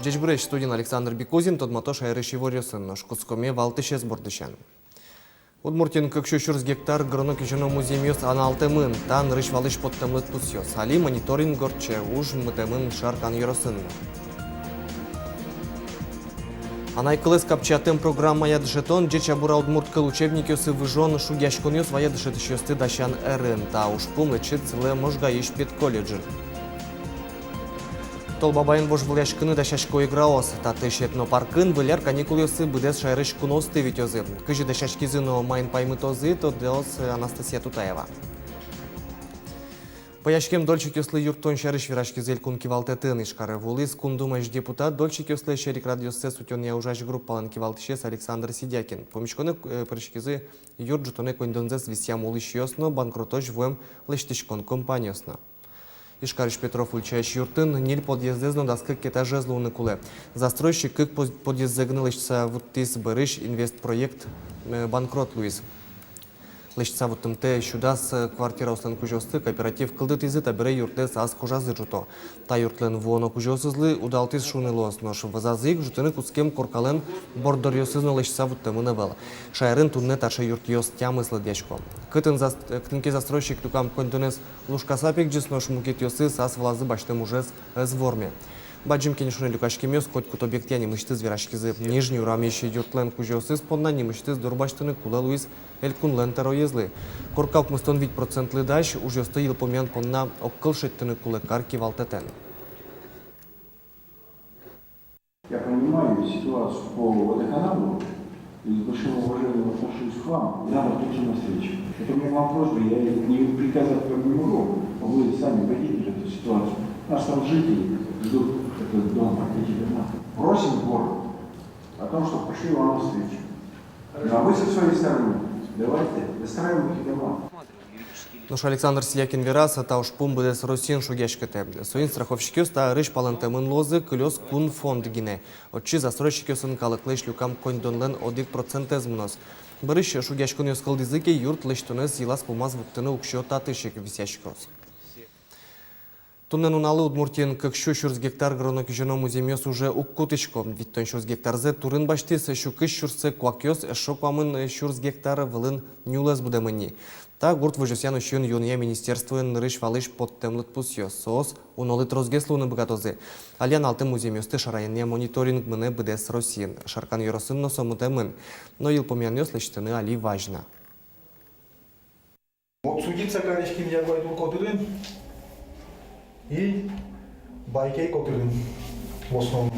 Жечбуреш студент Александр Бекозин тодмато шайрыши ворёсын, шкутскоме валтыше сбордышан. Удмуртин көкшө 400 гектар гроно кишено музеймёс аналты тан рыш валыш подтемлыт пусёс. Али мониторинг горче уж мытемын шаркан йоросын. Анайкылыс капчатым программа ядышетон, жечабура удмурткыл учебникёсы выжон шугяшконёс ваядышетышёсты дащан эрын, та уж пумлычы цылы можга ешпет колледжин. Толбабайын бош выляшкыны дащашко играос, таты шетно паркын выляр каникулёсы быдес шайрыш куносты витёзы. Кыжы дащашкизыно майн паймытозы, то деос Анастасия Тутаева. Паяшкем дольчик ёслы юртон шарыш вирашкизель кункивалтетын ишкары вулыс кундумаш депутат дольчик ёслы шерик радиосе сутён яужаш группалан кивалтышес Александр Сидякин. Помешконы прышкизы юрт жутоне кондонзес висям улыш ёсно банкротош вуем лыштышкон компаниясно. Ишкарыш Петров ульчаеш юртын нил подъездезно даскы кета жезлуны куле. Застройщик кык подъездзегны лыштса вуттис бырыш инвестпроект банкрот Луиз. Лыштса вуттымте шудас квартира услен кужосты кооператив кылдыт изы табире юртес аз кужазы жуто. Та юртлен вуоно кужосызлы удалтис шунылос, нош вазазык жутыны кускем коркален бордорьосызно лыштса вуттымыны вел. Шайрын турне ташы юрт ёс тямыслы дечко. Ктынке застройщик тукам контонес лушкасапик жисно шмукет ёсы сас влазы баштым ужес зворме. Баджим кенешуне люкашкемёс коть кут объектяне мышты зверашкизы. Нижний урамещий юртлен кужосыз подна не мышты дурбаштыны куле Луиз элькун лентаро езлы. Коркав мыстон вид процентлы дащ уже стоил помян понна оккылшеттыны куле карки валтетен. Я понимаю ситуацию по водоканалу и с большим уважением отношусь к вам. Надо прийти на встречу. Это у меня к вам просьба, я не приказать вам не могу. Вы сами пойдите в эту ситуацию. Нас там жители ждут этот дом, эти дома. Просим город о том, чтобы пошли вам на встречу. А вы со своей стороны давайте достраивайте дома. Нош Александр Сидякин верас, та уж пум бедес Росин шугяшкете. Соин страховщикёс та рыш палантемын лозы кылёс кун фонд гине. Отчи застройщикёсын калыклыш люкам кондонлен 1% змнос. Бырыш шугяшкон ёскалдызыке юрт лыштонес зилас пумаз вуктыны укшё татышек висяшкос. Туннен уналы Удмуртин көкшө 400 гектар гроно кижено музеймёс уже уккутышко. Виттон 400 гектарзе турын баштис шукыш шурсы куакёс шокпамын 400 гектар вылын нюлес будемыни. Та гурт выжосян ущен юния министерствуен рыш валыш подтемлыт пусьёс. Соос унолыт розгеслуны богатозы. Алиян алты музеймёсты шарайне мониторинг мыне бдес Росин. Шаркан йоросын носомутемын. Но ил помянёс лыштыны али важно. Обсудиться, конечно, я пойду котырын и байкей котырын в основном.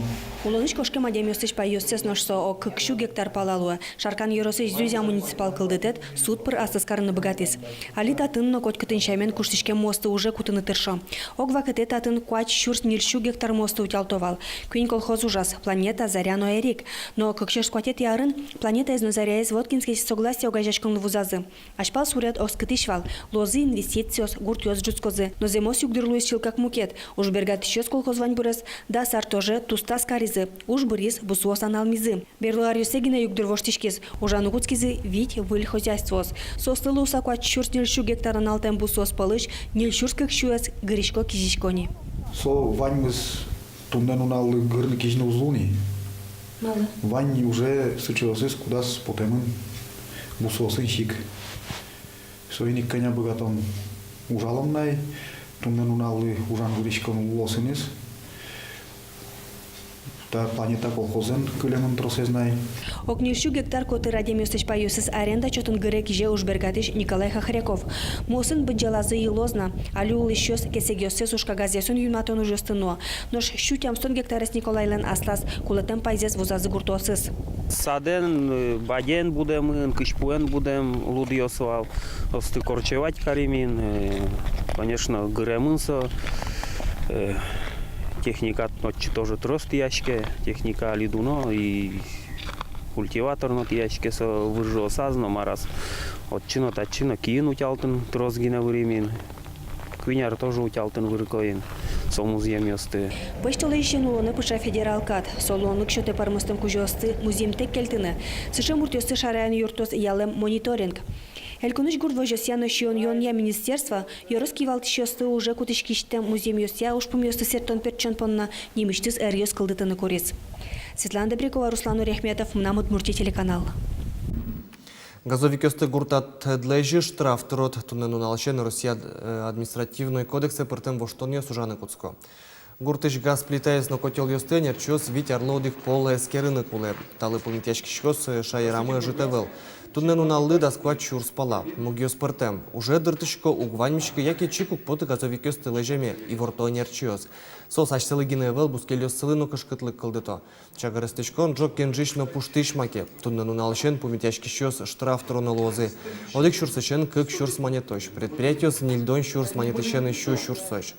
Улыныш кошке мадемёстыш пайёстес ношсо о кыкшу гектар палалуа. Шаркан йоросы Зюзя муниципал кылдытет суд пыр асыскарыны богатис. Али татын кот кытын шамен куштишке мосты уже кутыны тыршо. Огва кыте татын куач шурс нильшу гектар мосты утялтовал. Кюнь колхоз ужас. Планета Заряно Эрик. Но кыкшеш скватет ярын планета из Назаряез Воткинский согласие огажашкын вузазы. Ашпал сурет оскытышвал. Лозы инвестициос гурт ёс джуцкозы. Но земос югдырлуис как мукет. Уж бергатышёс колхоз вань бурес. Да сартоже тустас кариз. Уж борис бусуос аналмизы. Берлуар юсегина югдырвоштишкес. Ужан угуцкизы вить выль хозяйствос. Сослылы усакуат чурс нильшу гектар аналтен бусуос палыш, нильшурских шуэс гришко кизишкони. Со ваньмыз туннен уналы гырны кижны узлуни. Вань уже сычылсыз кудас потемын бусуосын шик. Соиник коня богатон ужалымнай. Туннен уналы ужан гришкон улосыныз. Планета колхозен көлемін тросезнай. Окнильшу гектар коты радемёстыш пайосыз аренда чотын гырек же уж бергатыш Николай Хохряков. Мосын быджалазы и лозна, алюл ищёс кесегёссы сушка газесун юнатон уже стыно. Нош щутям 100 гектарес Николайлен аслас кулетем пайзес вузазы гуртосыз. Саден, баден будем, кышпуен будем, лудьёсвал, осты корчевать каримин, конечно, гремынсо. Техника тоже трост ящке, техника лидуно и культиватор нот ящке со выжжо сазно марас. Отчино тачино киин утялтын трозгина времен. Квиняр тоже утялтын вырыкоин. Музеем ёсты. Пыштылы ищен улоны пыша федералкат. Солонлык шөте пармыстым кужосты музеем тек келтыны. Сышым уртёсты шараян юртос ялым мониторинг. Элькуныш гурд вожосяно шионья министерства, Йорос кивалтышёсты уже кутышкиште музейм ёстя уж помёсты сертон перчон понна немиштиз эрьёс кылдытыны корец. Светлана Добрякова, Руслан Уряхметов, Мнам Удмуртия телеканал. Газовикёсты гуртат длежи штраф трот туннену налчен Россия административной кодексе пыртым воштонья сужаны куцко. Гуртыш газ плитаес на котел ёстенер чёс вить орлодых поле скерыны куле. Талы пунктяшки шкёс шайрамы житевел. Туннену наллы досква чур спала. Мугиос пыртем. Уже дыртышко угваньмишка яки чикук поты газовикёсты лежеме и вортонер чёс. Сос ашселы гиневел бускелёс сылыну кышкытлык кылдыто. Чагарыстычкон джок кенжично пуштышмаке. Туннену налчен пунктяшки шкёс штраф троны лозы. Одик шурсычен кык шурс монетош. Предприятиос нильдон шурс монетышен ещё шурсоч.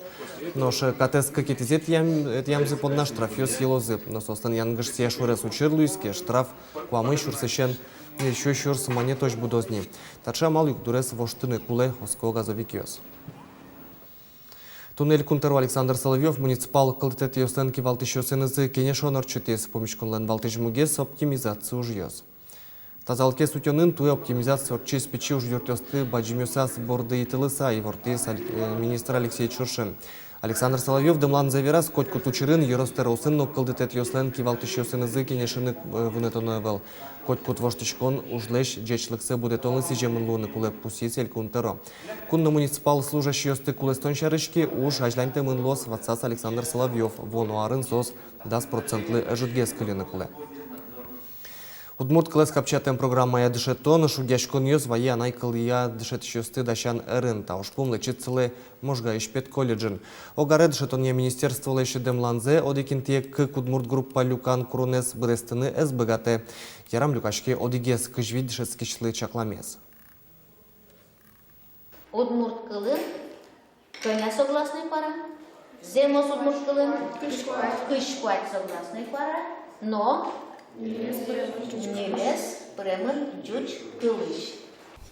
Нош катес какетизет ямзы под наш штраф ёс елозы. Но состан янгыш се шурес учирлуйске штраф куамы шурсычен еще шурс монетош будозни. Тача малюк дурес воштыны куле оско газовикёс. Туннель Кунтеру Александр Соловьев муниципал кылдытет ёстенки валтышёсенызы кенешонор чутес помещконлен валтыжмугес оптимизацию ужьёс. Тазалке сутёнын туе оптимизация отчис печи уж юртёсты баджимёсас борды и тылыса и вортис министр Алексей Чуршин. Александр Соловьев дымлан заверас котку тучырын еростеросын но кылдытет ёстенки валтышёсенызы кенешыны вунетоновел. Котку твоштышкон ужлеш джечлыксы будет он сижемын луны кулеп пусисель Кунтеро. Кунно муниципал служащий ёсты кулестон шарышки уж ажляньте мын лос ватсас Александр Соловьев. Вону арын сос 10% эжутгес кылыны куле. Удмурт кылес капчатем программа я дышет тон, шугяшкон ёс вая найкал я дышет шёсты дащан эрын, та уж пум лечит целы можга ишпет колледжин. Огаре дышет он я министерство лечит демланзе, одикин тек к удмурт группа люкан курунес бдестыны СБГТ. Ярам люкашки одигес кыжвид дышет скичлы чакламес. Удмурт кылын, коня согласный пара, земос удмурт кылын, кышкуать согласный пара, но невес премыр джуч кылыш.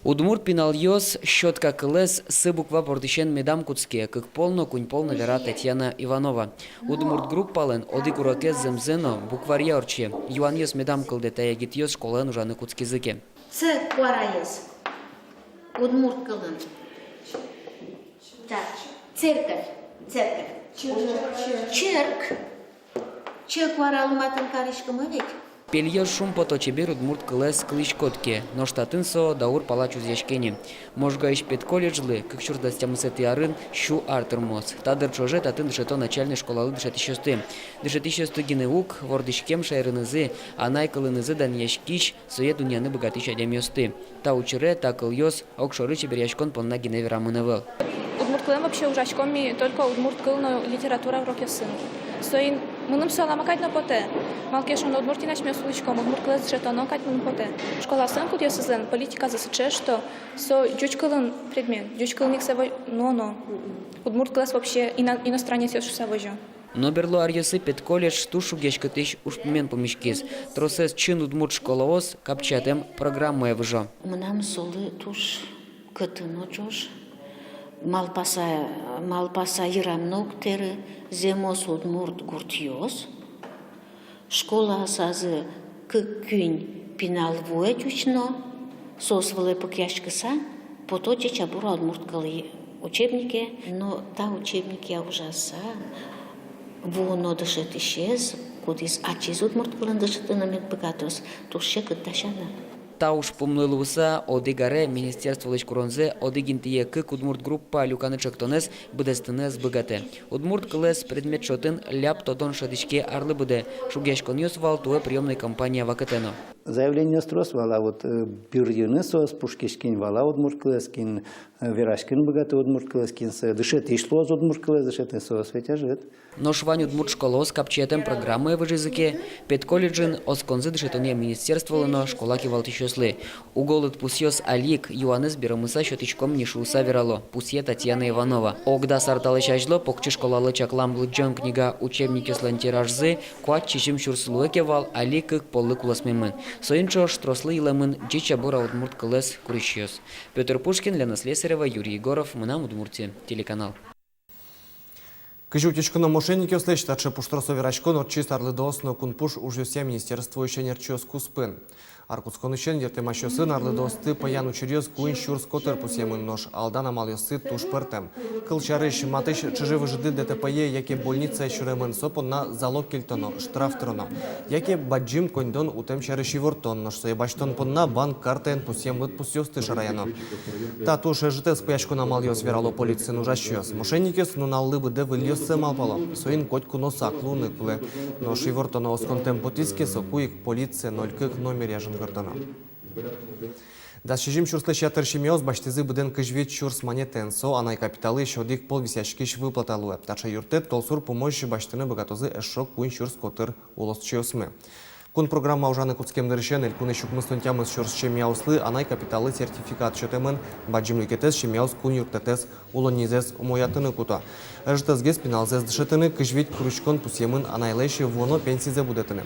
Удмурт пинал ёс, щетка кылес, сы буква бордышен медам куцке, как полно кунь полно вера Татьяна Иванова. Удмурт группален, оди кураке земзено, букварья орче, юан ёс медам кылдета ягит ёс школен ужаны куцкизыке. Це квараес. Удмурт кылын. Так, церковь. Черк. Че кваралматын карышкымы ведь? Пельер шум поточебер удмурт кылес клышкотке, но штатын со даур палач узяшкени. Можга ишпет колледжлы, как шурдастямысеты арын, щу артурмос. Тадыр чоже татын дышето начальной школалы дышетищесты. Дышетищесты гинеук, вордышкем шайрынызы, а найкалынызы дан яшкич, сое дуняны богатыш адямёсты. Та учере, та кыльёс, окшоры чеберяшкон понна гиневерамынывел. Удмурткылым вообще ужашкоми только удмурткылно литература в роке сын. Соин мыным саламакать на поте. Малкешон удмурти начмё сулычком, удмурткылыз шетоно кать мын поте. Школа сын кут ясызен, политика засыче, что со джучкылын предмет, джучкылник сево, но. Удмурткылыз вообще иностранец ёс савожо. Но берло арьесы пет колледж тушу гешкатыш ушпмен помешкиз. Тросес чин удмурт школаос капчатем программа евжо. Мнам солы туш кытыно чош. Малпаса ирамнок теры, земос удмурт гуртьёс. Школа сазы кыккюнь пинал вуэчучно, сосвалы покяшкыса, поточе чабура удмурткалы учебники, но та учебники ужаса, воно дышит исчез, кудис ачиз удмурткалын дышит намет богатос, туше кытташана. Тауш помлылуса одигаре министерство лечкуронзе одигинтие к удмурт группа люканы чектонес бдестынес бгт. Удмурт кылес предмет шотын ляп тодон шадичке арлы бде. Шугешкон юсвал туе приемной компания вакатено. Заявление строс вала вот бюрдюны сос пушкишкин вала удмурт кылескин верашкин богатый удмурт кылескин дышет ишло удмурт кылес дышет сос ветяжет. Но швань удмурт школос капчетем программы в языке пет колледжин осконзы дышетоне министерство лено школаки валтищослы. Уголыт пусьёс алик юанес берамыса щетичком нишуса верало. Пусье Татьяна Иванова. Огда сарталычажло покчи школалы чаклам блыджон книга учебники слантиражзы куат чичим шурсулуэке вал алик кык поллы куласмемын. Соинчо штрослы иламын джича бора удмурт кылес курищёс. Петр Пушкин, Лена Слесарева, Юрий Егоров, Мнам Удмуртия, телеканал. Кыжу утечкуно мошенники ослещ, таче пуштросо вирачкон отчист арлыдоосно кунпуш ужюсе министерство ищенерчиос куспын. Аркутскон ищен ертемащосын арлыдоосты паян учерьез куин щурс котер пусемын нош алдан амалёсы туш пыртем. Кылчарыш матыш чыжы выжиды ДТПЕ, яке больница щуремын сопон на залог кельтоно, штраф троно. Яке баджим кондон утем чарыши вортон, нош соебаштон понна банк картен пусемлыт пусёсты шараяно. Та туш житес паяшкон амалёс верало полицин ужащёс. Мошенникес нуналлы быде выльёсы малпало. Соин котку носаклуны куле. Нош и вортоно осконтем потиске сокуик полиция 0 номер яжен гордона. Да шижим чурслеща тершимиоз баштизы бден кыжвет чурс монетенсо, анай капиталы шодик пол висяшкиш выплаталуэ. Тача юртет толсур помощи баштыны богатозы эшок куин чурс котыр улос чиосмы. Кун программа ужаны кутскем дырышен, элькуны щукмыстон тямыз чурс чемяуслы, анай капиталы сертификат чотемын, баджимликетес чемяус кун юртетес улонизес умоятыны кута. Эжтезгес пеналзес дышетыны кыжвет крючкон пусемын анайлеши воно пенсизе будетыны.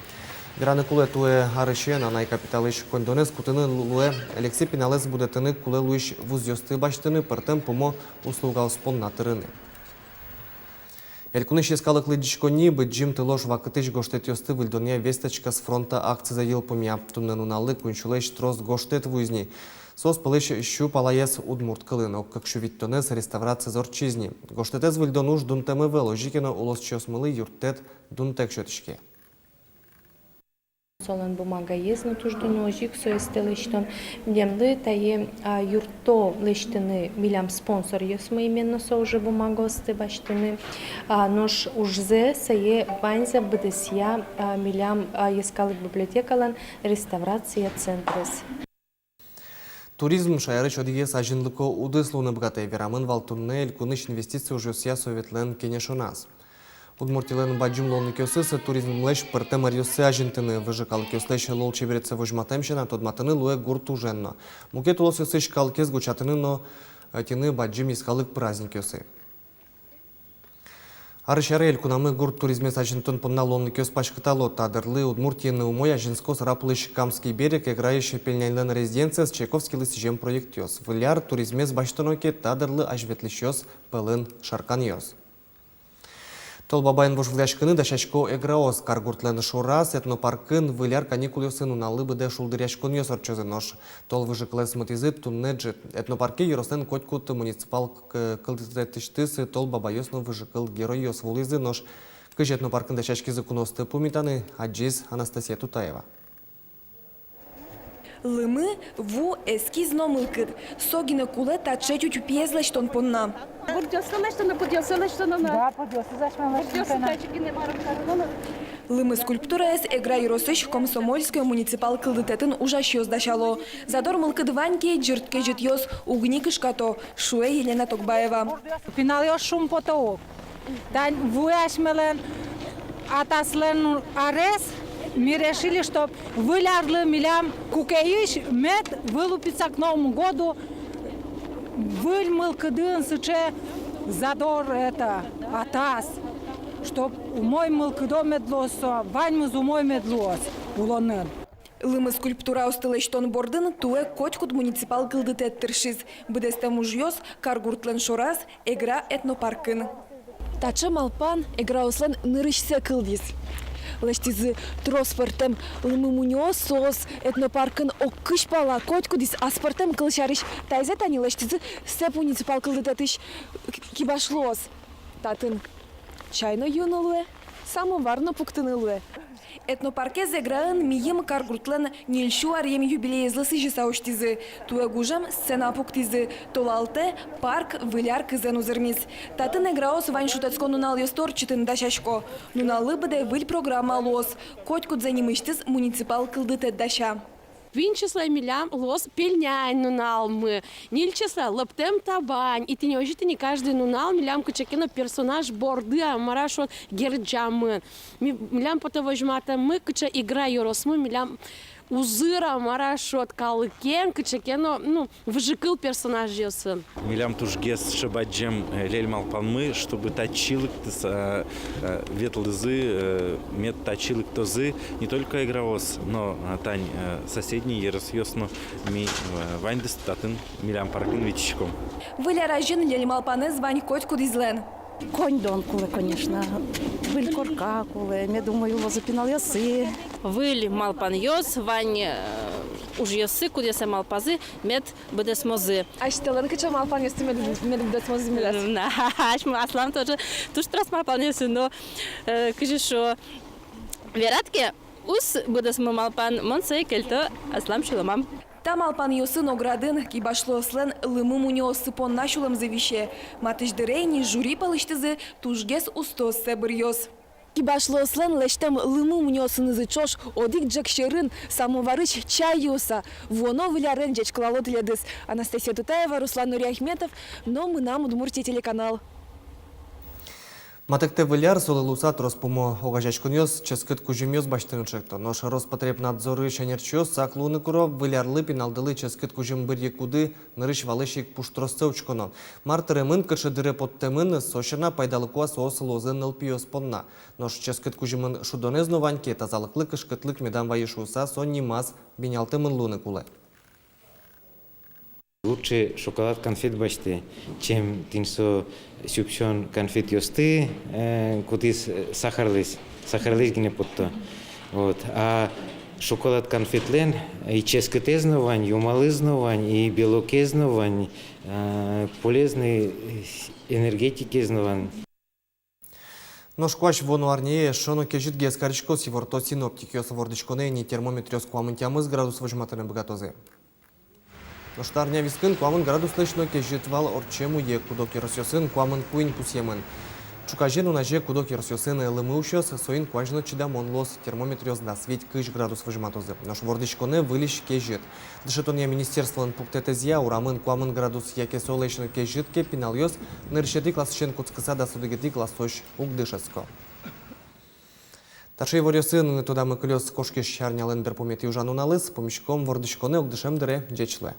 Граны куле туе арышен, анай капиталыш кондонес кутыны луе, Алексей Пиналес будетыны куле луиш вузьёсты баштыны, пыртым пумо услугал спон натырыны. Элькуныш ескалыклы дичкони быджим тылош вакытыш гоштет ёсты выльдоне весточка с фронта акция за ел помя, туннен уналы кунчулеш трос гоштет вузни. Сос пылыш щу палаес удмурт кылыно, как шувиттонес реставрация зорчизни. Гоштетез выльдонуш дунтемы вело, жикено улос чосмылы юртет дунтек шотишке. Солон бумага есть, но туж дуножик соесте лештон. Демды тае юрто лештыны милям спонсор ёсмы именно со уже бумагосты баштыны. Нож ужзе сае банза бдесья милям ескалык библиотекалан реставрация центрес. Туризм шайрыч одигес ажинлыко удыслуны бгате верамын валтунне элькуныш инвестиция уже ся советлен кенешонас. Удмуртилен баджим лолны кёсысы туризм леш пыртем арьёсы ажинтыны выжикал кёслеш лол чебереце вожматемшена тодматыны луэ гуртуженно. Мукет улос ёсы шкалкез гучатыны, но тины баджим искалык праздник ёсы. Арышары элькунамы гурт туризмес ажинтын понна лолны кёс пашкытало тадырлы Удмуртияны умой ажинскос раплыш Камский берег играющий пельняйлен резиденция с Чайковский лысижем проект ёс. Вляр туризмес баштыноке тадырлы ажветлыш ёс пылын шаркан ёс. Толбабайн вожвляшкыны да шашко эграос каргуртлен шурас этнопаркын выляр каникулёсын уналы быде шулдыряшкон ёсор чозынош. Тол выжыклес мотизы туннеджит. Этнопарке юрослен котькут муниципал кылдытетиштысы толбаба ёсно выжыкыл герой ёс вулизы нош. Кыж этнопаркын да шашки закуносты пумитаны Аджиз Анастасия Тутаева. Лымы ву эскиз номылкыт. Согина куле тачетю тюпьезлеш тон понна. Лымы скульптура эс эгра юросыш комсомольская муниципал кылдытетін ужаш ёздашало. Задор мылкыд ваньке джиртке жит ёз угни кышкато. Шуэ Елена Токбаева. Финал ёс шум потоок. Тань вуяшмелен атаслен арес. Мы решили, что вылярлы милям кукеиш мед вылупиться к Новому году. Выльмыл кыдын сыче задор это атас. Чтоб умой мылкыдо медлосо, ваньмыз умой медлос улонын. Лымы скульптура остылештон бордын туэ котькут муниципал кылдытет тыршиз. Быдесте мужьёс каргуртлен шорас эгра этнопаркын. Тачы малпан эгра ослен нырышсе кылдис. Лештизы троспортем лымы муньо сос этнопаркын оккыш пала котку дис аспортем кылшарыш. Тайзет ани лештизы сеп муниципал кылдытетыш кибашлос. Татын чайно юнылы, самоварно пуктынылы. Этнопарке зэграын мием каргуртлен нильшу арьем юбилеезлысы жисауштизы. Туэгужам сцена пуктизы. Толалте парк выляр кызен узырмиз. Татын эграос вань шутецко нунал ёстор чытын дашашко. Нуналы быде выль программа лос. Котьку дзанимыштиз муниципал кылдытет даша. Винчисла милям лос пельнянь нунал мы. Нильчисла лаптем табань. И ты не ожите не каждый нунал милям кучакино персонаж борды, а марашот герджамын. Милям потовожмата мы куча игра юросмы милям узыра марашот калыкен кучакино выжикыл персонаж ёсын. Милям тужгес шабаджем лельмал панмы, чтобы точилык ветлызы, мет точилык тозы, не только игровоз, но тань соседний ерос ёсно ми вандес татын милям паркын вичком. Выляражин лельмал паны звань котьку дизлен. Конь дон, коли, конечно. Виль корка, коли, я думаю, возопінал яси. Виль малпан йос, вань уж йоси, куди се малпази, мед буде смози. А штелен кича малпан йоси мед буде смози міляс. Аш аслам тоже туш трас малпан йоси, но кажи, що вератке ус буде смо малпан монсей кельто аслам шуламам. Там алпан йосын оградын кибашло слен лымым уне сыпон начулым завище. Матыш дырейни жюри палыштызы тужгес устос себір йос. Кибашло слен лештем лымым уне сынызы чош одик джекшерын самоварыч чай йоса. Воно вылярен джечклало тледыс. Анастасия Тутаева, Руслан Нуриахметов, но мы нам Удмуртия телеканал. Матекте виляр солилусат розпомо огажачконьос ческит кужимьос баштынчыкты. Нош Роспотребнадзоры шенерчиос саклуны куров вилярлы пиналдылы ческит кужим бір екуды нырыш валышик пуштросцевчконо. Мартеремын кышыдыры подтемын сошына пайдалыкуа соосылозы нылпиос понна. Нош ческит кужимын шудонезно ваньке тазалыклы кышкытлык медан вайышуса сонни мас бинялтымын луны кулы. Лучше шоколад конфет башты, чем тинсо сюпшон конфет йосты, кудис сахарлис гине потто. Вот. А шоколад конфетлен и ческотезновань, и умалызновань, и белокезновань, полезный энергетикезновань. Ношкваш воно арнее шоно кежит гескаричко сиворто синоптикиос вордичконе ни термометриос куамынтямыз градус выжматыны богатозы. Ноштарня вискын куамын градус лышно кежитвал орчему е кудоки росьосын куамын куин пусьемын. Чукажен унаже кудоки росьосын лымыушьос соин куажно чидамон лос термометриос да свить кыш градус выжматозы. Нош вордичконе вылиш кежит. Дышетония министерстволын пуктетезия урамын куамын градус яке солышно кежитке пинальос ныршети классчен куцкыса да судыгети классош угдышеско. Таршей ворьосын туда мы клёс кошки шарнялын берпомети ужану налыс, помещиком вордичконе угдышем дыре джечле.